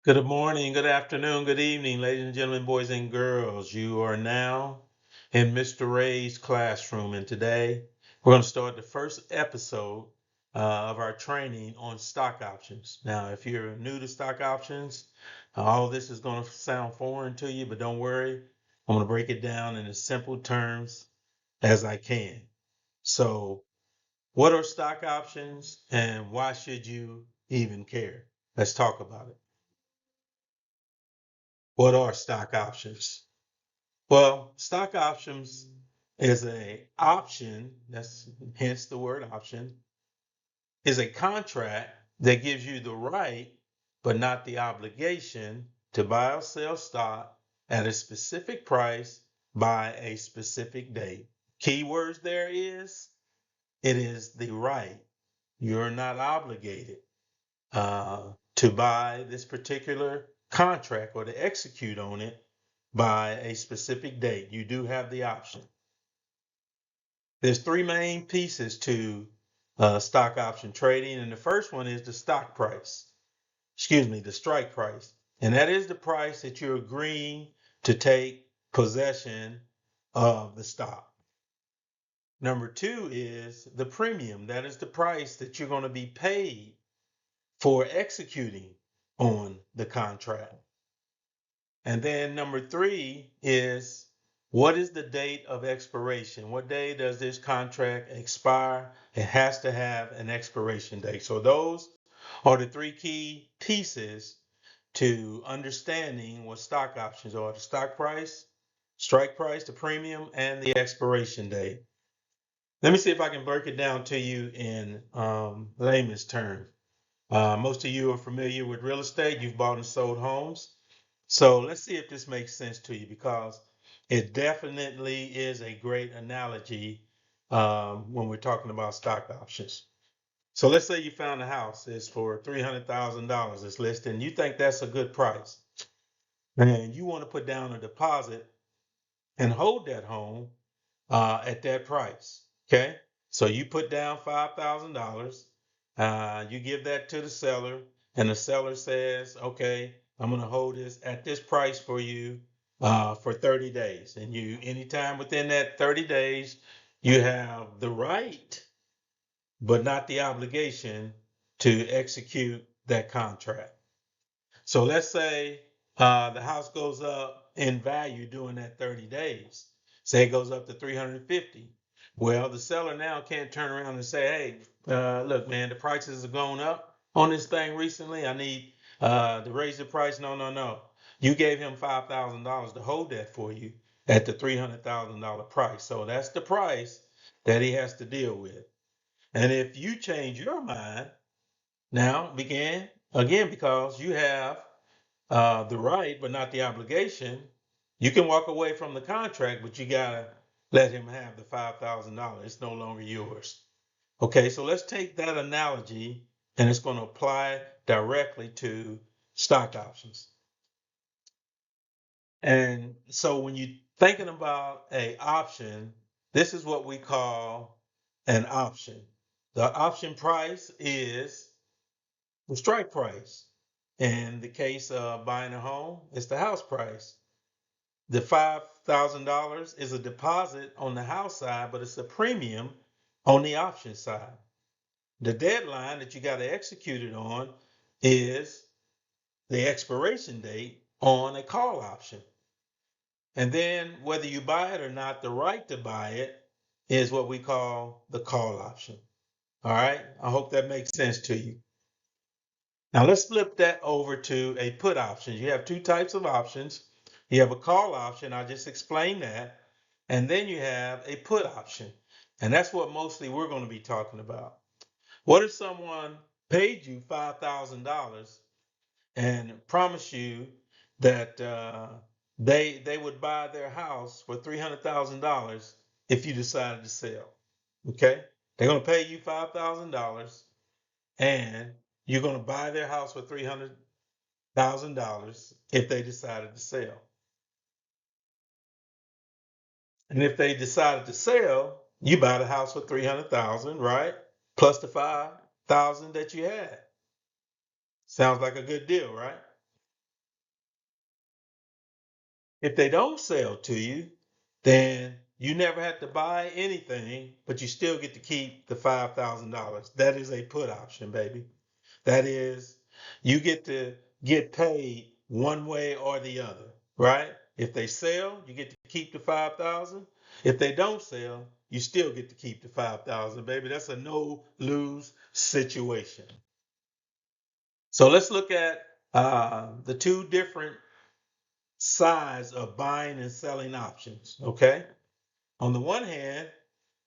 Good morning, good afternoon, good evening, ladies and gentlemen, boys and girls. You are now in Mr. Ray's classroom, and today we're going to start the first episode of our training on stock options. Now, if you're new to stock options, all this is going to sound foreign to you, but don't worry. I'm going to break it down in as simple terms as I can. So, what are stock options and why should you even care? Let's talk about it. What are stock options? Well, stock options is a option, that's hence the word option, is a contract that gives you the right, but not the obligation to buy or sell stock at a specific price by a specific date. Keywords there is, it is the right. You're not obligated to buy this particular contract or to execute on it by a specific date. You do have the option. There's three main pieces to stock option trading, and the first one is the stock price. Excuse me, the strike price, and that is the price that you're agreeing to take possession of the stock. Number two is the premium. That is the price that you're going to be paid for executing on the contract. And then number three is what is the date of expiration? What day does this contract expire? It has to have an expiration date. So those are the three key pieces to understanding what stock options are: the stock price, strike price, the premium, and the expiration date. Let me see if I can break it down to you in layman's terms. Most of you are familiar with real estate. You've bought and sold homes. So let's see if this makes sense to you, because it definitely is a great analogy when we're talking about stock options. So let's say you found a house. It's for $300,000. It's listed, and you think that's a good price. And you want to put down a deposit and hold that home at that price. Okay. So you put down $5,000. You give that to the seller, and the seller says, "Okay, I'm going to hold this at this price for you for 30 days." And you, anytime within that 30 days, you have the right, but not the obligation to execute that contract. So let's say the house goes up in value during that 30 days. Say it goes up to 350. Well, the seller now can't turn around and say, "Hey, look, man, the prices have gone up on this thing recently. I need to raise the price." No, no, no. You gave him $5,000 to hold that for you at the $300,000 price. So that's the price that he has to deal with. And if you change your mind, now begin again, because you have the right, but not the obligation. You can walk away from the contract, but you gotta let him have the $5,000. It's no longer yours. Okay, so let's take that analogy, and it's going to apply directly to stock options. And so when you're thinking about a option, this is what we call an option. The option price is the strike price. In the case of buying a home, it's the house price. The $5,000 is a deposit on the house side, but it's a premium on the option side. The deadline that you got to execute it on is the expiration date on a call option. And then whether you buy it or not, the right to buy it is what we call the call option. All right. I hope that makes sense to you. Now let's flip that over to a put option. You have two types of options. You have a call option. I just explained that. And then you have a put option. And that's what mostly we're going to be talking about. What if someone paid you $5,000 and promised you that they would buy their house for $300,000 if you decided to sell? Okay, they're going to pay you $5,000, and you're going to buy their house for $300,000 if they decided to sell. And if they decided to sell, you buy the house for 300,000, right? Plus the 5,000 that you had. Sounds like a good deal, right? If they don't sell to you, then you never have to buy anything, but you still get to keep the $5,000. That is a put option, baby. That is, you get to get paid one way or the other, right? If they sell, you get to keep the 5,000. If they don't sell, you still get to keep the 5,000, baby. That's a no lose situation. So let's look at the two different sides of buying and selling options. Okay. On the one hand,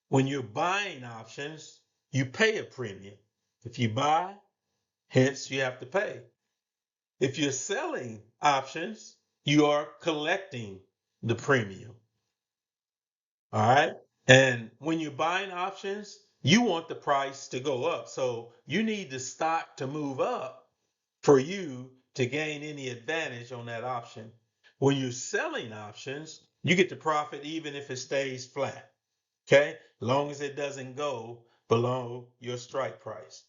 when you're buying options, you pay a premium. If you buy, hence you have to pay. If you're selling options, you are collecting the premium. All right. And when you're buying options, you want the price to go up. So you need the stock to move up for you to gain any advantage on that option. When you're selling options, you get the profit even if it stays flat. Okay. As long as it doesn't go below your strike price.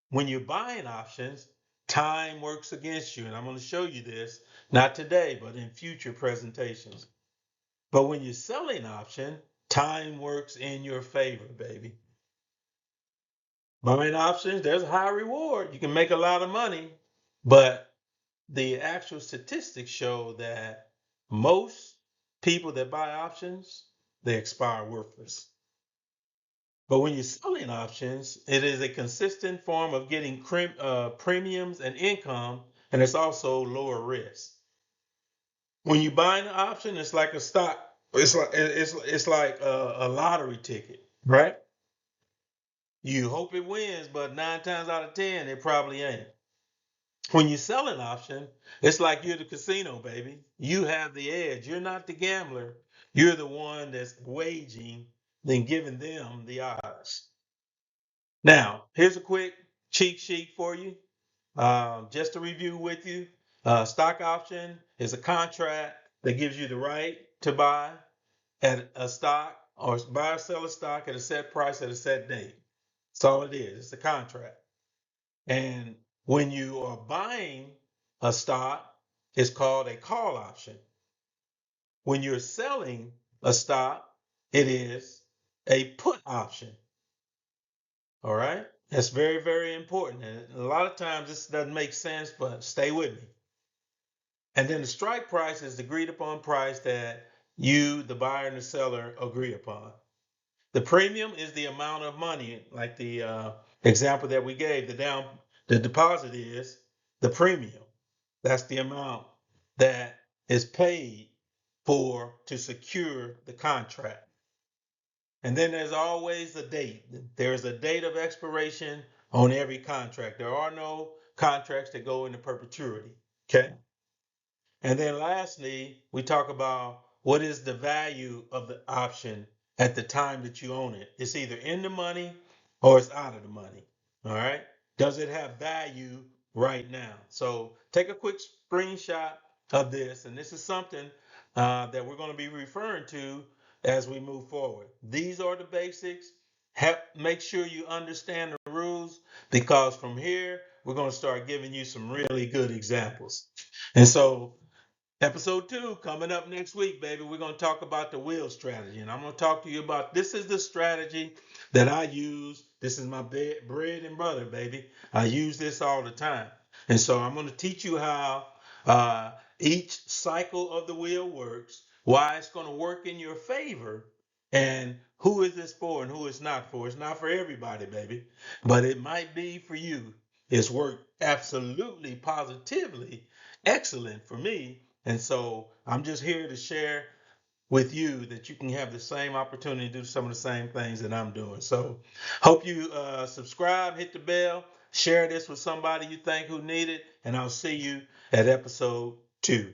When you're buying options, time works against you. And I'm going to show you this, not today, but in future presentations. But when you're selling option, time works in your favor, baby. Buying options, there's a high reward. You can make a lot of money, but the actual statistics show that most people that buy options, they expire worthless. But when you're selling options, it is a consistent form of getting premiums and income, and it's also lower risk. When you buy an option, it's like a stock. It's like a lottery ticket, right? You hope it wins, but 9 times out of 10, it probably ain't. When you sell an option, it's like you're the casino, baby. You have the edge. You're not the gambler. You're the one that's waging, then giving them the odds. Now, here's a quick cheat sheet for you. Just to review with you, stock option is a contract that gives you the right to buy at a stock or buy or sell a stock at a set price at a set date. That's all it is. It's a contract. And when you are buying a stock, it's called a call option. When you're selling a stock, it is a put option. All right. That's very, very important. And a lot of times this doesn't make sense, but stay with me. And then the strike price is the agreed upon price that you, the buyer and the seller, agree upon. The premium is the amount of money, like the example that we gave. The deposit is the premium. That's the amount that is paid for to secure the contract. And then there's always a date. There's a date of expiration on every contract. There are no contracts that go into perpetuity. Okay. And then lastly, we talk about what is the value of the option at the time that you own it. It's either in the money or it's out of the money. All right. Does it have value right now? So take a quick screenshot of this. And this is something that we're going to be referring to as we move forward. These are the basics. Make sure you understand the rules because from here, we're going to start giving you some really good examples. And so episode 2 coming up next week, baby. We're going to talk about the wheel strategy. And I'm going to talk to you about this is the strategy that I use. This is my bread and butter, baby. I use this all the time. And so I'm going to teach you how each cycle of the wheel works, why it's going to work in your favor, and who is this for and who it's not for. It's not for everybody, baby, but it might be for you. It's worked absolutely, positively excellent for me. And so I'm just here to share with you that you can have the same opportunity to do some of the same things that I'm doing. So hope you subscribe, hit the bell, share this with somebody you think who need it, and I'll see you at episode 2.